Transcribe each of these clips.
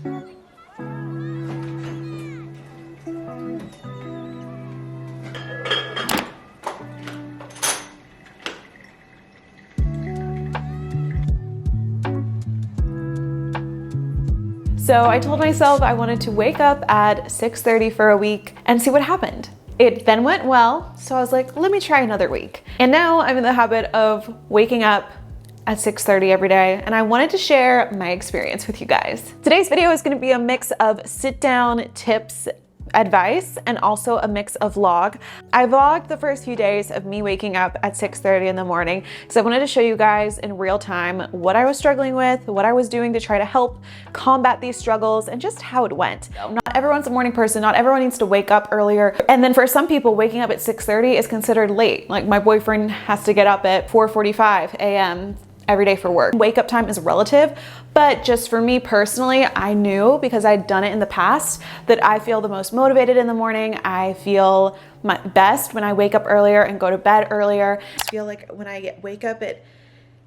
So I told myself I wanted to wake up at 6:30 for a week and see what happened. It then went well, so I was like, let me try another week. And now I'm in the habit of waking up at 6:30 every day, and I wanted to share my experience with you guys. Today's video is gonna be a mix of sit-down tips, advice, and also a mix of vlog. I vlogged the first few days of me waking up at 6:30 in the morning because I wanted to show you guys in real time what I was struggling with, what I was doing to try to help combat these struggles, and just how it went. Not everyone's a morning person, not everyone needs to wake up earlier. And then for some people, waking up at 6:30 is considered late. Like my boyfriend has to get up at 4:45 a.m. every day for work. Wake up time is relative, but just for me personally, I knew because I'd done it in the past that I feel the most motivated in the morning. I feel my best when I wake up earlier and go to bed earlier. I feel like when I wake up at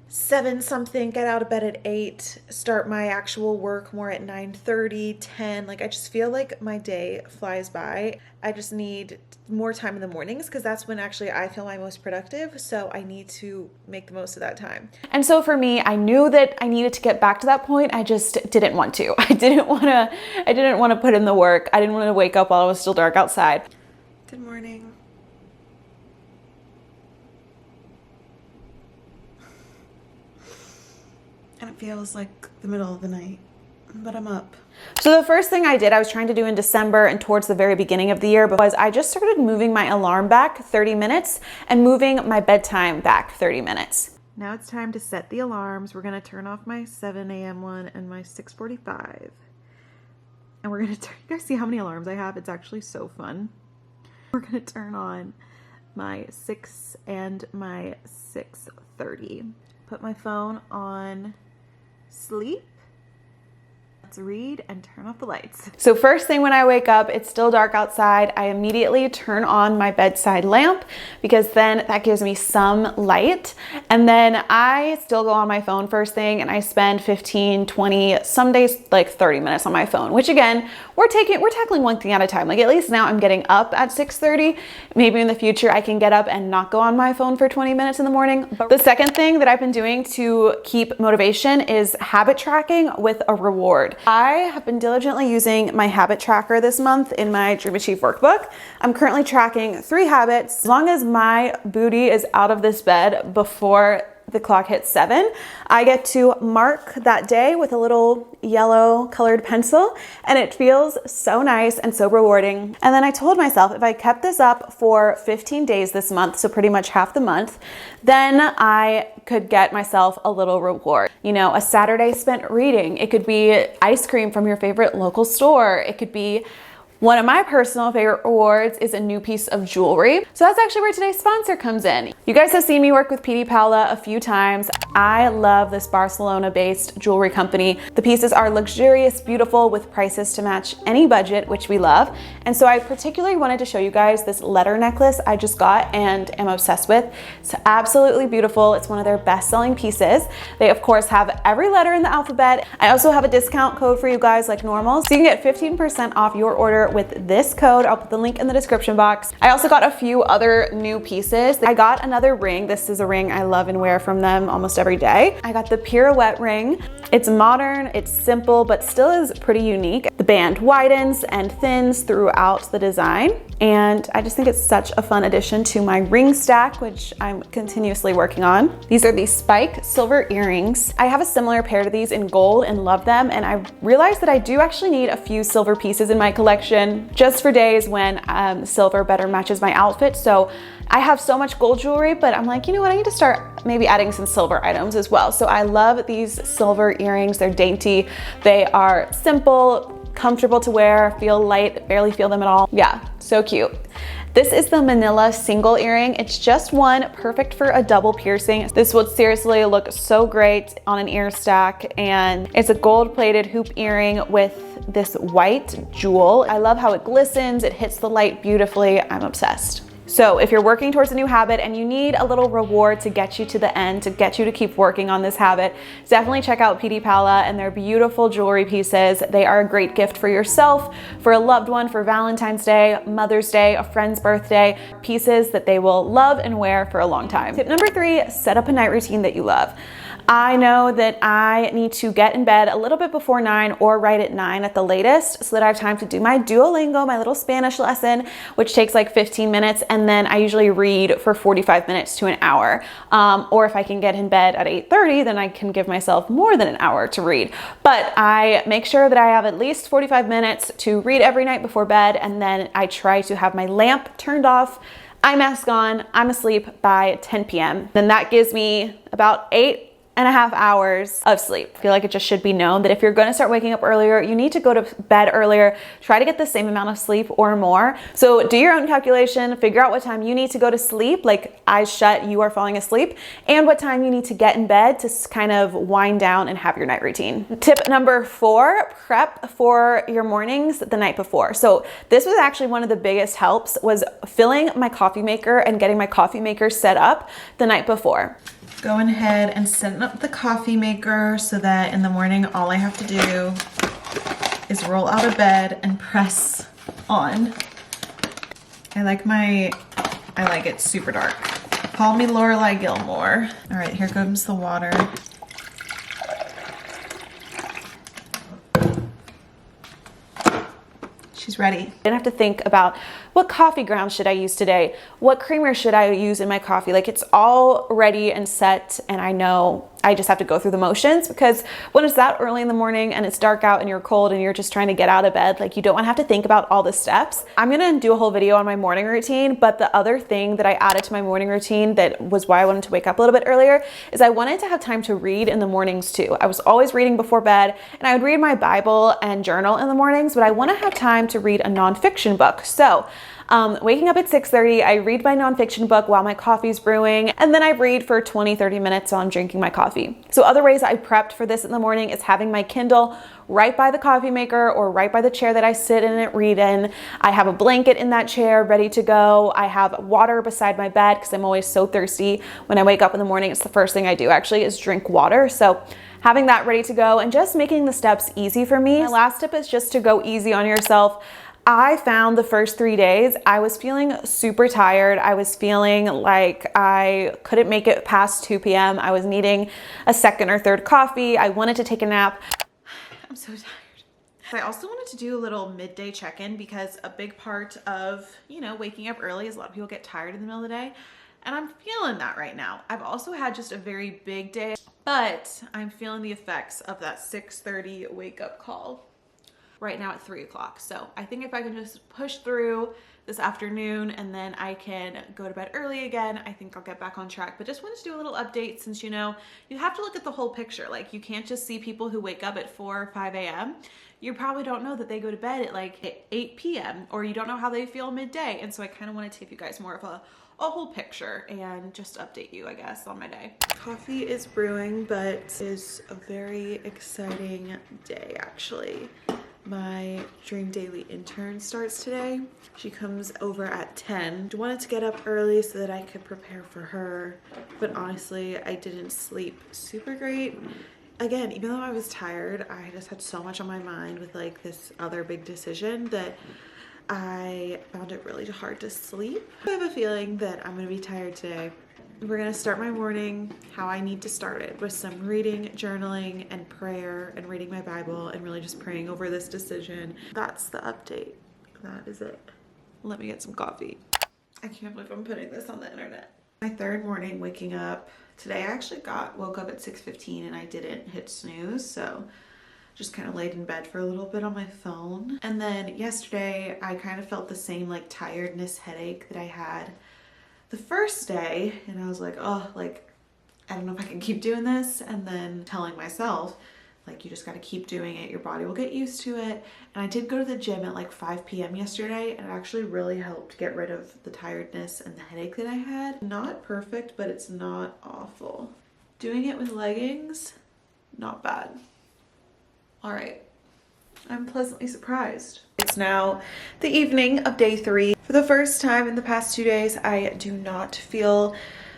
7 something, get out of bed at 8, start my actual work more at 9:30, 10. Like I just feel like my day flies by. I just need more time in the mornings because that's when actually I feel my most productive. So I need to make the most of that time. And so for me, I knew that I needed to get back to that point. I just didn't want to. I didn't want to put in the work. I didn't want to wake up while it was still dark outside. Good morning. And it feels like the middle of the night, but I'm up. So the first thing I did, I was trying to do in December and towards the very beginning of the year, was I just started moving my alarm back 30 minutes and moving my bedtime back 30 minutes. Now it's time to set the alarms. We're gonna turn off my 7 a.m. one and my 6:45. And we're gonna turn, you guys see how many alarms I have? It's actually so fun. We're gonna turn on my 6 and my 6:30. Put my phone on sleep. Let's read and turn off the lights. So first thing when I wake up, it's still dark outside. I immediately turn on my bedside lamp because then that gives me some light. And then I still go on my phone first thing and I spend 15, 20, some days like 30 minutes on my phone, which again, we're tackling one thing at a time. Like at least now I'm getting up at 6:30. Maybe in the future I can get up and not go on my phone for 20 minutes in the morning. But the second thing that I've been doing to keep motivation is habit tracking with a reward. I have been diligently using my habit tracker this month in my Dream Achieve workbook. I'm currently tracking 3 habits. As long as my booty is out of this bed before the clock hits 7, I get to mark that day with a little yellow colored pencil, and it feels so nice and so rewarding. And then I told myself if I kept this up for 15 days this month, so pretty much half the month, then I could get myself a little reward. You know, a Saturday spent reading. It could be ice cream from your favorite local store. It could be one of my personal favorite rewards is a new piece of jewelry. So that's actually where today's sponsor comes in. You guys have seen me work with P.D. Paula a few times. I love this Barcelona-based jewelry company. The pieces are luxurious, beautiful, with prices to match any budget, which we love. And so I particularly wanted to show you guys this letter necklace I just got and am obsessed with. It's absolutely beautiful. It's one of their best-selling pieces. They, of course, have every letter in the alphabet. I also have a discount code for you guys like normal. So you can get 15% off your order with this code. I'll put the link in the description box. I also got a few other new pieces. I got another ring. This is a ring I love and wear from them almost every day. I got the pirouette ring. It's modern, it's simple, but still is pretty unique. The band widens and thins throughout the design. And I just think it's such a fun addition to my ring stack, which I'm continuously working on. These are the spike silver earrings. I have a similar pair to these in gold and love them. And I realized that I do actually need a few silver pieces in my collection just for days when silver better matches my outfit. So I have so much gold jewelry, but I'm like, you know what? I need to start maybe adding some silver items as well. So I love these silver earrings. They're dainty. They are simple, comfortable to wear, feel light, barely feel them at all. Yeah, so cute. This is the Manila single earring. It's just one, perfect for a double piercing. This would seriously look so great on an ear stack, and it's a gold plated hoop earring with this white jewel. I love how it glistens. It hits the light beautifully. I'm obsessed. So if you're working towards a new habit and you need a little reward to get you to the end, to get you to keep working on this habit, definitely check out PD Pala and their beautiful jewelry pieces. They are a great gift for yourself, for a loved one, for Valentine's Day, Mother's Day, a friend's birthday, pieces that they will love and wear for a long time. Tip number 3, set up a night routine that you love. I know that I need to get in bed a little bit before 9 or right at 9 at the latest so that I have time to do my Duolingo, my little Spanish lesson, which takes like 15 minutes. And then I usually read for 45 minutes to an hour. Or if I can get in bed at 8:30, then I can give myself more than an hour to read. But I make sure that I have at least 45 minutes to read every night before bed. And then I try to have my lamp turned off, eye mask on, I'm asleep by 10 p.m. Then that gives me about 8.5 hours of sleep. I feel like it just should be known that if you're gonna start waking up earlier, you need to go to bed earlier, try to get the same amount of sleep or more. So do your own calculation, figure out what time you need to go to sleep, like eyes shut, you are falling asleep, and what time you need to get in bed to kind of wind down and have your night routine. Tip number 4, prep for your mornings the night before. So this was actually one of the biggest helps, was filling my coffee maker and getting my coffee maker set up the night before. Going ahead and setting up the coffee maker so that in the morning all I have to do is roll out of bed and press on. I like it super dark. Call me Lorelai Gilmore. All right, here comes the water. She's ready. I didn't have to think about what coffee ground should I use today? What creamer should I use in my coffee? Like, it's all ready and set, and I know I just have to go through the motions, because when it's that early in the morning and it's dark out and you're cold and you're just trying to get out of bed, like, you don't want to have to think about all the steps. I'm gonna do a whole video on my morning routine, but the other thing that I added to my morning routine that was why I wanted to wake up a little bit earlier is I wanted to have time to read in the mornings too. I was always reading before bed, and I would read my Bible and journal in the mornings, but I want to have time to read a nonfiction book. So waking up at 6:30, I read my nonfiction book while my coffee's brewing, and then I read for 20-30 minutes while I'm drinking my coffee. So other ways I prepped for this in the morning is having my Kindle right by the coffee maker or right by the chair that I sit in and read in. I have a blanket in that chair ready to go. I have water beside my bed because I'm always so thirsty. When I wake up in the morning, it's the first thing I do actually is drink water. So having that ready to go and just making the steps easy for me. My last tip is just to go easy on yourself. I found the first 3 days, I was feeling super tired. I was feeling like I couldn't make it past 2 p.m. I was needing a second or third coffee. I wanted to take a nap. I'm so tired. I also wanted to do a little midday check-in because a big part of, waking up early is a lot of people get tired in the middle of the day. And I'm feeling that right now. I've also had just a very big day, but I'm feeling the effects of that 6:30 wake up call right now at 3 o'clock. So I think if I can just push through this afternoon and then I can go to bed early again, I think I'll get back on track. But just wanted to do a little update since, you have to look at the whole picture. Like, you can't just see people who wake up at 4 or 5 a.m. You probably don't know that they go to bed at like 8 p.m. or you don't know how they feel midday. And so I kind of want to give you guys more of a whole picture and just update you, I guess, on my day. Coffee is brewing, but it is a very exciting day, actually. My Dream Daily intern starts today. She comes over at 10. I wanted to get up early so that I could prepare for her, but honestly, I didn't sleep super great. Again, even though I was tired, I just had so much on my mind with like this other big decision that I found it really hard to sleep. I have a feeling that I'm gonna be tired today. We're gonna start my morning how I need to start it, with some reading, journaling, and prayer, and reading my Bible, and really just praying over this decision. That's the update. That is it. Let me get some coffee. I can't believe I'm putting this on the internet. My third morning waking up. Today I actually woke up at 6:15 and I didn't hit snooze, so just kind of laid in bed for a little bit on my phone. And then yesterday I kind of felt the same like tiredness headache that I had the first day, and I was like, oh, like, I don't know if I can keep doing this. And then telling myself, like, you just got to keep doing it. Your body will get used to it. And I did go to the gym at like 5 p.m. yesterday, and it actually really helped get rid of the tiredness and the headache that I had. Not perfect, but it's not awful. Doing it with leggings, not bad. All right, I'm pleasantly surprised. It's now the evening of day 3. For the first time in the past 2 days, I do not feel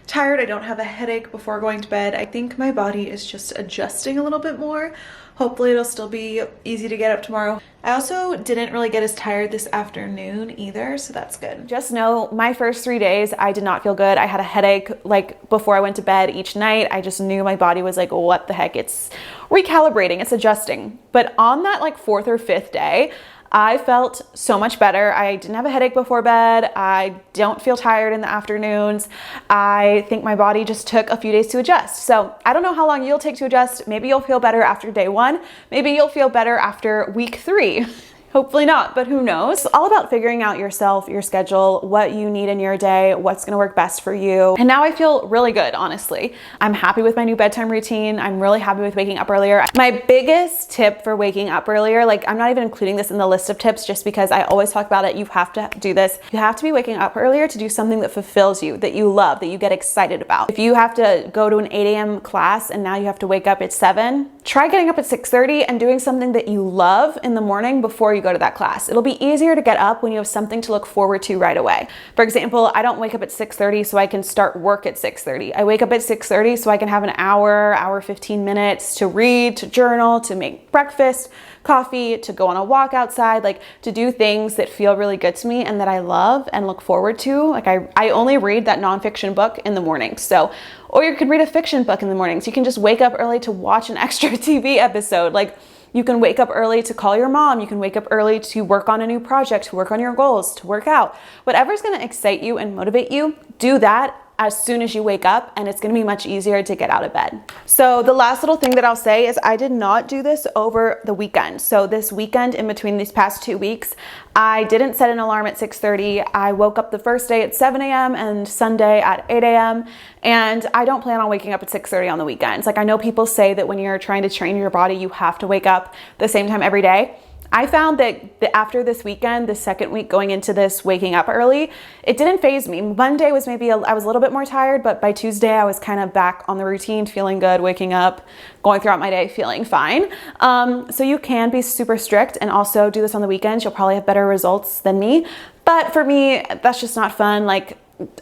tired. I don't have a headache before going to bed. I think my body is just adjusting a little bit more. Hopefully it'll still be easy to get up tomorrow. I also didn't really get as tired this afternoon either, so that's good. Just know my first 3 days, I did not feel good. I had a headache like before I went to bed each night. I just knew my body was like, what the heck? It's recalibrating, it's adjusting. But on that like 4th or 5th day, I felt so much better. I didn't have a headache before bed. I don't feel tired in the afternoons. I think my body just took a few days to adjust. So I don't know how long you'll take to adjust. Maybe you'll feel better after day 1. Maybe you'll feel better after week 3. Hopefully not, but who knows? It's all about figuring out yourself, your schedule, what you need in your day, what's gonna work best for you. And now I feel really good, honestly. I'm happy with my new bedtime routine. I'm really happy with waking up earlier. My biggest tip for waking up earlier, like I'm not even including this in the list of tips just because I always talk about it. You have to do this. You have to be waking up earlier to do something that fulfills you, that you love, that you get excited about. If you have to go to an 8 a.m. class and now you have to wake up at 7, try getting up at 6:30 and doing something that you love in the morning before you go to that class. It'll be easier to get up when you have something to look forward to right away. For example, I don't wake up at 6:30 so I can start work at 6:30. I wake up at 6:30 so I can have an hour 15 minutes to read, to journal, to make breakfast, coffee, to go on a walk outside, like to do things that feel really good to me and that I love and look forward to. Like I only read that nonfiction book in the morning. So, or you could read a fiction book in the mornings. You can just wake up early to watch an extra TV episode. Like you can wake up early to call your mom. You can wake up early to work on a new project, to work on your goals, to work out. Whatever's gonna excite you and motivate you, do that as soon as you wake up, and it's gonna be much easier to get out of bed. So the last little thing that I'll say is I did not do this over the weekend. So this weekend in between these past 2 weeks, I didn't set an alarm at 6:30. I woke up the first day at 7 a.m. and Sunday at 8 a.m. And I don't plan on waking up at 6:30 on the weekends. Like I know people say that when you're trying to train your body, you have to wake up the same time every day. I found that after this weekend, the second week going into this waking up early, it didn't faze me. Monday was maybe, I was a little bit more tired, but by Tuesday I was kind of back on the routine, feeling good, waking up, going throughout my day, feeling fine. So you can be super strict and also do this on the weekends. You'll probably have better results than me. But for me, that's just not fun. Like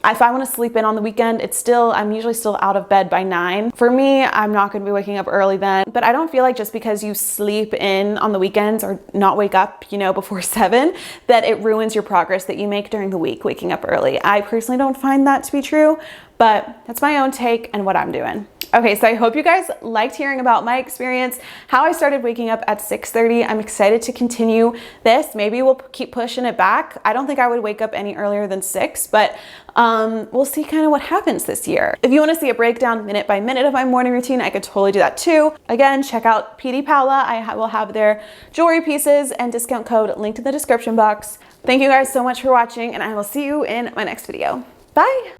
if I want to sleep in on the weekend, I'm usually still out of bed by 9. For me, I'm not going to be waking up early then, but I don't feel like just because you sleep in on the weekends or not wake up, before 7, that it ruins your progress that you make during the week waking up early. I personally don't find that to be true, but that's my own take and what I'm doing. Okay, so I hope you guys liked hearing about my experience, how I started waking up at 6:30. I'm excited to continue this. Maybe we'll keep pushing it back. I don't think I would wake up any earlier than 6, but we'll see kind of what happens this year. If you want to see a breakdown minute by minute of my morning routine, I could totally do that too. Again, check out PD Paula. I will have their jewelry pieces and discount code linked in the description box. Thank you guys so much for watching, and I will see you in my next video. Bye.